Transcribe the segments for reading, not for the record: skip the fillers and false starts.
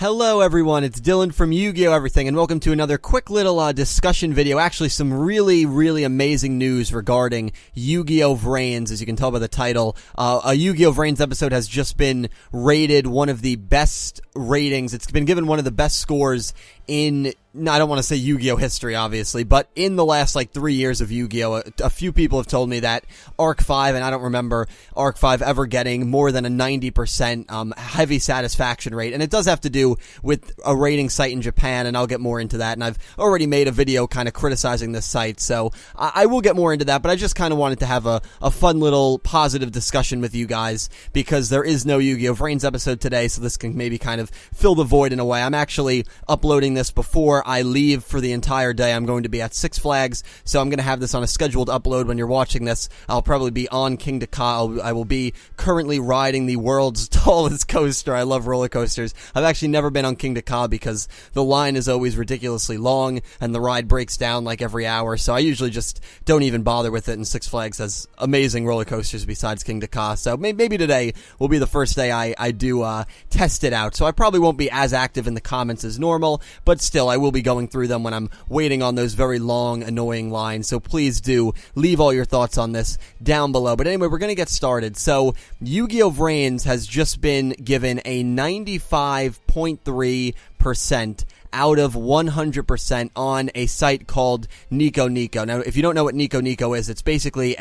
Hello everyone, it's Dylan from Yugioh Everything, and welcome to another quick little discussion video. Actually, some really amazing news regarding Yugioh VRains. As you can tell by the title, a Yugioh VRains episode has just been rated one of the best ratings. It's been given one of the best scores in, I don't want to say Yu-Gi-Oh history, obviously, but in the last, 3 years of Yu-Gi-Oh, a few people have told me that Arc 5, and I don't remember Arc 5 ever getting more than a 90% heavy satisfaction rate, and it does have to do with a rating site in Japan, and I'll get more into that, and I've already made a video kind of criticizing this site, so I will get more into that, but I just kind of wanted to have a fun little positive discussion with you guys, because there is no Yu-Gi-Oh VRains episode today, so this can maybe kind of fill the void in a way. I'm actually uploading this before I leave for the entire day. I'm going to be at Six Flags, so I'm going to have this on a scheduled upload. When you're watching this, I'll probably be on Kingda Ka. I will be currently riding the world's tallest coaster. I love roller coasters. I've actually never been on Kingda Ka because the line is always ridiculously long and the ride breaks down like every hour, so I usually just don't even bother with it, and Six Flags has amazing roller coasters besides Kingda Ka, so maybe today will be the first day I do test it out. So I probably won't be as active in the comments as normal, but still, I will be going through them when I'm waiting on those very long, annoying lines, so please do leave all your thoughts on this down below. But anyway, we're going to get started. So, Yugioh VRains has just been given a 95.3% out of 100% on a site called NicoNico. Now, if you don't know what NicoNico is, it's basically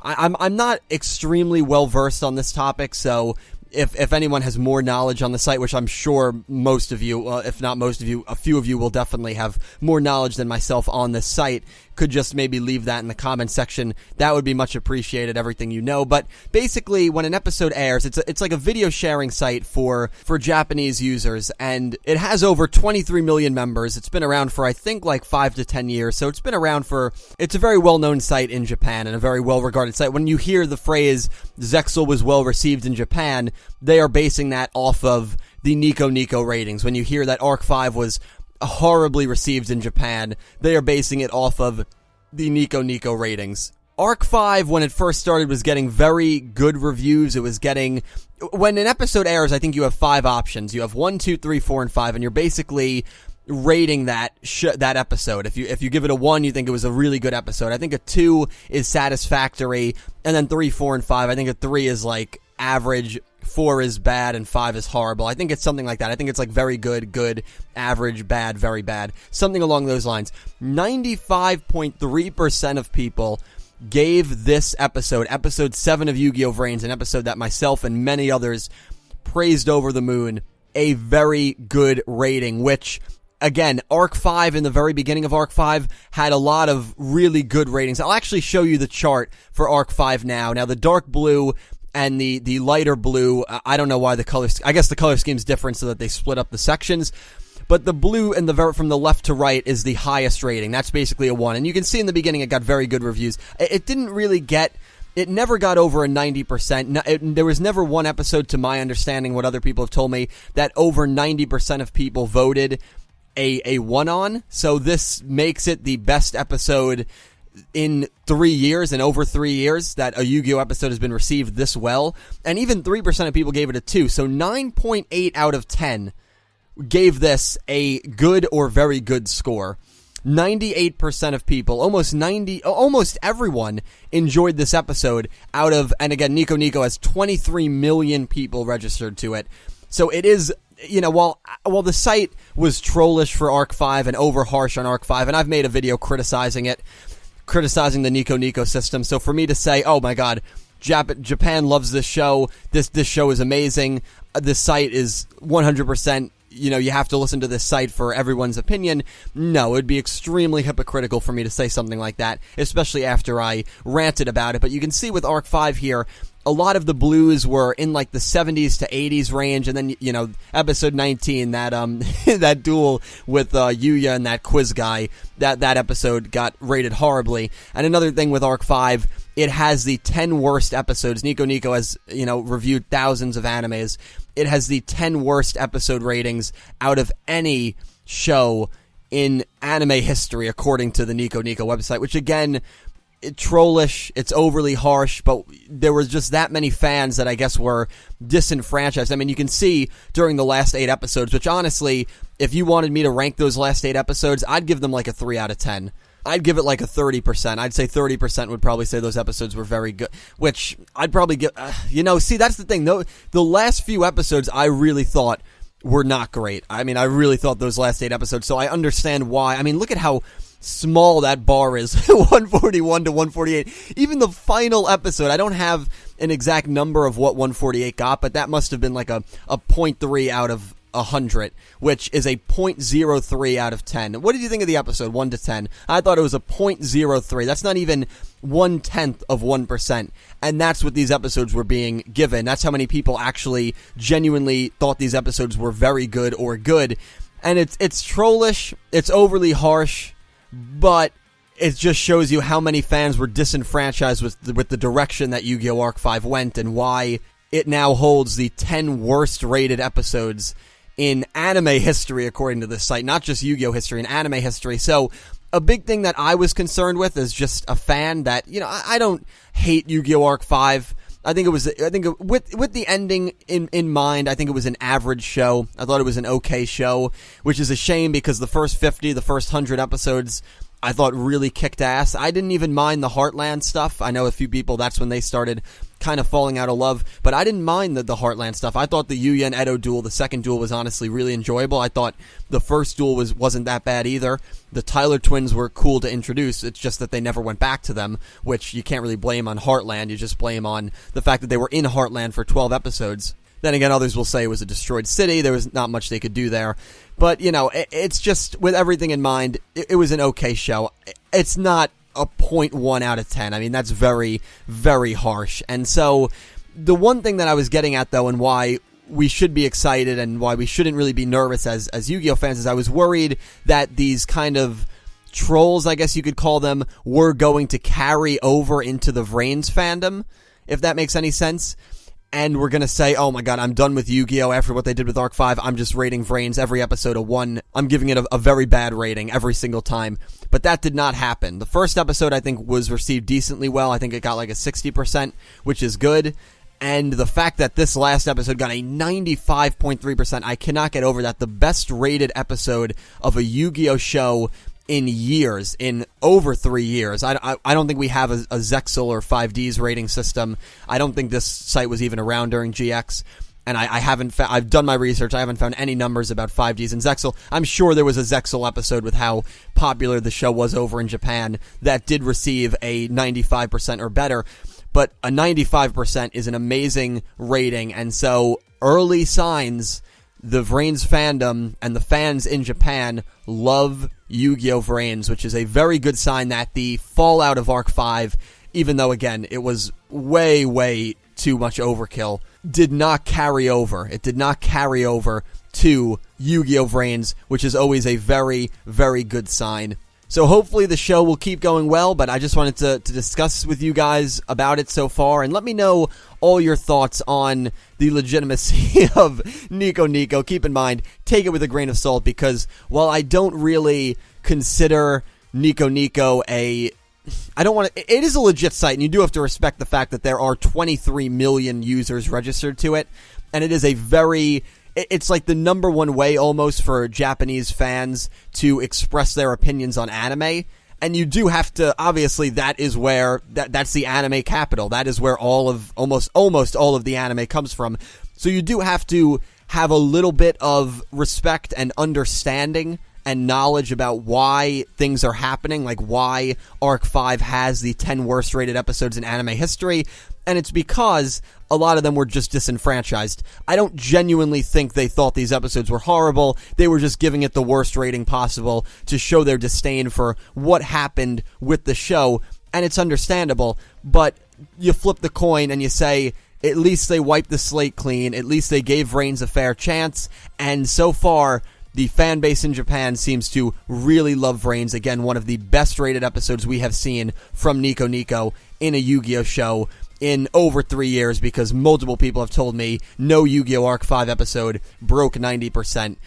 I'm not extremely well versed on this topic, so if anyone has more knowledge on the site, which I'm sure most of you, if not most of you, a few of you will definitely have more knowledge than myself on this site, could just maybe leave that in the comment section. That would be much appreciated, everything you know. But basically, when an episode airs, it's like a video sharing site for Japanese users, and it has over 23 million members. It's been around for, I think, 5 to 10 years, so it's been around for, it's a very well-known site in Japan, and a very well-regarded site. When you hear the phrase, Zexal was well-received in Japan, they are basing that off of the NicoNico ratings. When you hear that Arc 5 was horribly received in Japan, they are basing it off of the NicoNico ratings. Arc 5, when it first started, was getting very good reviews. It was getting, when an episode airs, I think you have 5 options. You have 1, 2, 3, 4, and 5, and you're basically rating that episode. If you give it a 1, you think it was a really good episode. I think a 2 is satisfactory, and then 3, 4, and 5, I think a 3 is average, 4 is bad, and 5 is horrible. I think it's something like that. I think it's very good, average, bad, very bad. Something along those lines. 95.3% of people gave this episode, episode 7 of Yugioh VRains, an episode that myself and many others praised over the moon, a very good rating, which, again, Arc 5, in the very beginning of Arc 5, had a lot of really good ratings. I'll actually show you the chart for Arc 5 now. Now, the dark blue and the lighter blue, I don't know why the color, I guess the color scheme's different so that they split up the sections, but the blue and from the left to right is the highest rating. That's basically a 1, and you can see in the beginning it got very good reviews. It didn't really get, it never got over a 90%. There was never one episode, to my understanding, what other people have told me, that over 90% of people voted a 1 on, so this makes it the best episode in 3 years, and over 3 years, that a Yu-Gi-Oh episode has been received this well, and even 3% of people gave it a 2, so 9.8 out of 10 gave this a good or very good score. 98% of people, almost everyone enjoyed this episode out of, and again, NicoNico has 23 million people registered to it, so it is, while the site was trollish for Arc 5 and over harsh on Arc 5, and I've made a video criticizing the NicoNico system, so for me to say, oh my god, Japan loves this show, this show is amazing, this site is 100%, you have to listen to this site for everyone's opinion, no, it would be extremely hypocritical for me to say something like that, especially after I ranted about it. But you can see with Arc 5 here, a lot of the blues were in the 70s to 80s range, and then, episode 19, that that duel with Yuya and that quiz guy, that episode got rated horribly. And another thing with Arc 5, it has the 10 worst episodes. NicoNico has, reviewed thousands of animes. It has the 10 worst episode ratings out of any show in anime history, according to the NicoNico website, which again, trollish, it's overly harsh, but there was just that many fans that I guess were disenfranchised. I mean, you can see during the last 8 episodes, which honestly, if you wanted me to rank those last 8 episodes, I'd give them like a 3 out of 10. I'd give it like a 30%. I'd say 30% would probably say those episodes were very good, which I'd probably give, see, that's the thing. The last few episodes I really thought were not great. I mean, I really thought those last 8 episodes, so I understand why. I mean, look at how small that bar is, 141 to 148. Even the final episode, I don't have an exact number of what 148 got, but that must have been like a 0.3 out of 100, which is a 0.03 out of 10. What did you think of the episode, 1 to 10? I thought it was a 0.03. That's not even 1/10 of 1%. And that's what these episodes were being given. That's how many people actually genuinely thought these episodes were very good or good. And it's trollish, it's overly harsh, but it just shows you how many fans were disenfranchised with the direction that Yu-Gi-Oh! Arc 5 went, and why it now holds the 10 worst rated episodes in anime history, according to this site. Not just Yu-Gi-Oh! History, in anime history. So a big thing that I was concerned with as just a fan that, I don't hate Yu-Gi-Oh! Arc 5. I think with the ending in mind, I think it was an average show. I thought it was an okay show, which is a shame because the first 100 episodes, I thought really kicked ass. I didn't even mind the Heartland stuff. I know a few people, that's when they started kind of falling out of love, but I didn't mind the Heartland stuff. I thought the Yuya and Edo duel, the second duel, was honestly really enjoyable. I thought the first duel wasn't that bad either. The Tyler twins were cool to introduce. It's just that they never went back to them, which you can't really blame on Heartland. You just blame on the fact that they were in Heartland for 12 episodes. Then again, others will say it was a destroyed city. There was not much they could do there. But, it's just, with everything in mind, it was an okay show. It's not a 0.1 out of 10. I mean, that's very, very harsh. And so, the one thing that I was getting at, though, and why we should be excited and why we shouldn't really be nervous as Yu-Gi-Oh! Fans, is I was worried that these kind of trolls, I guess you could call them, were going to carry over into the VRains fandom, if that makes any sense. And we're going to say, oh my god, I'm done with Yu-Gi-Oh! After what they did with Arc 5, I'm just rating VRains every episode a 1. I'm giving it a very bad rating every single time. But that did not happen. The first episode, I think, was received decently well. I think it got like a 60%, which is good. And the fact that this last episode got a 95.3%, I cannot get over that. The best rated episode of a Yu-Gi-Oh! Show in years, in over 3 years. I don't think we have a Zexal or 5D's rating system. I don't think this site was even around during GX. And I haven't I've done my research. I haven't found any numbers about 5Ds and Zexal. I'm sure there was a Zexal episode with how popular the show was over in Japan that did receive a 95% or better. But a 95% is an amazing rating. And so early signs, the VRains fandom and the fans in Japan love Yu-Gi-Oh! VRains, which is a very good sign that the fallout of Arc 5, even though, again, it was way, way too much overkill, did not carry over. It did not carry over to Yu-Gi-Oh! VRains, which is always a very, very good sign. So hopefully the show will keep going well, but I just wanted to discuss with you guys about it so far, and let me know all your thoughts on the legitimacy of NicoNico. Keep in mind, take it with a grain of salt, because while I don't really consider NicoNico it is a legit site, and you do have to respect the fact that there are 23 million users registered to it, and it is it's like the number one way almost for Japanese fans to express their opinions on anime. And you do have to, obviously, that is where, that's the anime capital. That is where almost all of the anime comes from. So you do have to have a little bit of respect and understanding and knowledge about why things are happening, like why Arc 5 has the 10 worst rated episodes in anime history, and it's because a lot of them were just disenfranchised. I don't genuinely think they thought these episodes were horrible. They were just giving it the worst rating possible to show their disdain for what happened with the show, and it's understandable, but you flip the coin and you say, at least they wiped the slate clean, at least they gave VRains a fair chance, and so far, the fan base in Japan seems to really love VRains. Again, one of the best rated episodes we have seen from NicoNico in a Yu-Gi-Oh! Show in over 3 years, because multiple people have told me no Yu-Gi-Oh! Arc 5 episode broke 90%,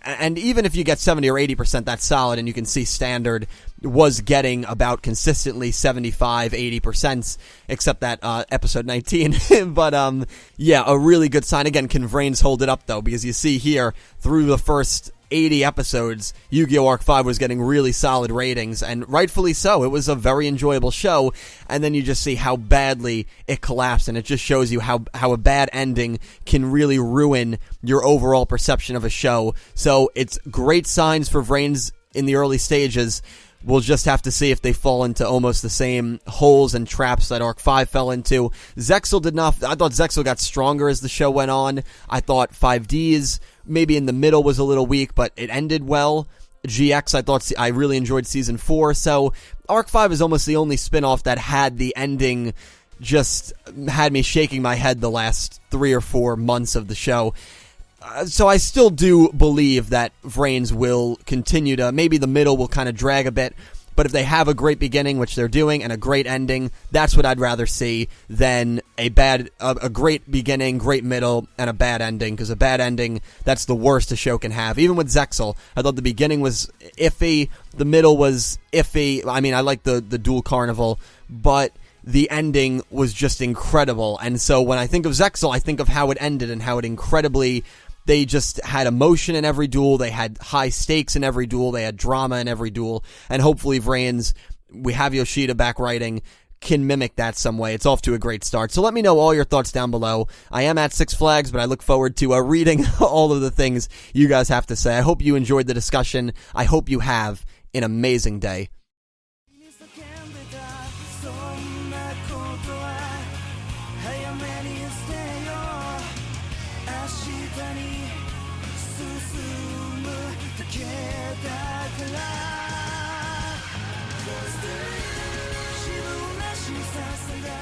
and even if you get 70 or 80%, that's solid, and you can see Standard was getting about consistently 75, 80%, except that episode 19. But yeah, a really good sign. Again, can VRains hold it up, though? Because you see here, through the first 80 episodes, Yu-Gi-Oh! Arc 5 was getting really solid ratings, and rightfully so. It was a very enjoyable show, and then you just see how badly it collapsed, and it just shows you how a bad ending can really ruin your overall perception of a show. So it's great signs for VRains in the early stages. We'll just have to see if they fall into almost the same holes and traps that Arc 5 fell into. Zexal did not. I thought Zexal got stronger as the show went on. I thought 5Ds maybe in the middle was a little weak, but it ended well. GX, I really enjoyed Season 4. So Arc 5 is almost the only spinoff that had the ending just had me shaking my head the last 3 or 4 months of the show. So I still do believe that VRains will continue to, maybe the middle will kind of drag a bit, but if they have a great beginning, which they're doing, and a great ending, that's what I'd rather see than a great beginning, great middle, and a bad ending, because a bad ending, that's the worst a show can have. Even with Zexal, I thought the beginning was iffy, the middle was iffy. I mean, I like the Dual Carnival, but the ending was just incredible. And so when I think of Zexal, I think of how it ended and how it incredibly... They just had emotion in every duel. They had high stakes in every duel. They had drama in every duel. And hopefully VRains, we have Yoshida back writing, can mimic that some way. It's off to a great start. So let me know all your thoughts down below. I am at Six Flags, but I look forward to reading all of the things you guys have to say. I hope you enjoyed the discussion. I hope you have an amazing day.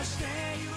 Stay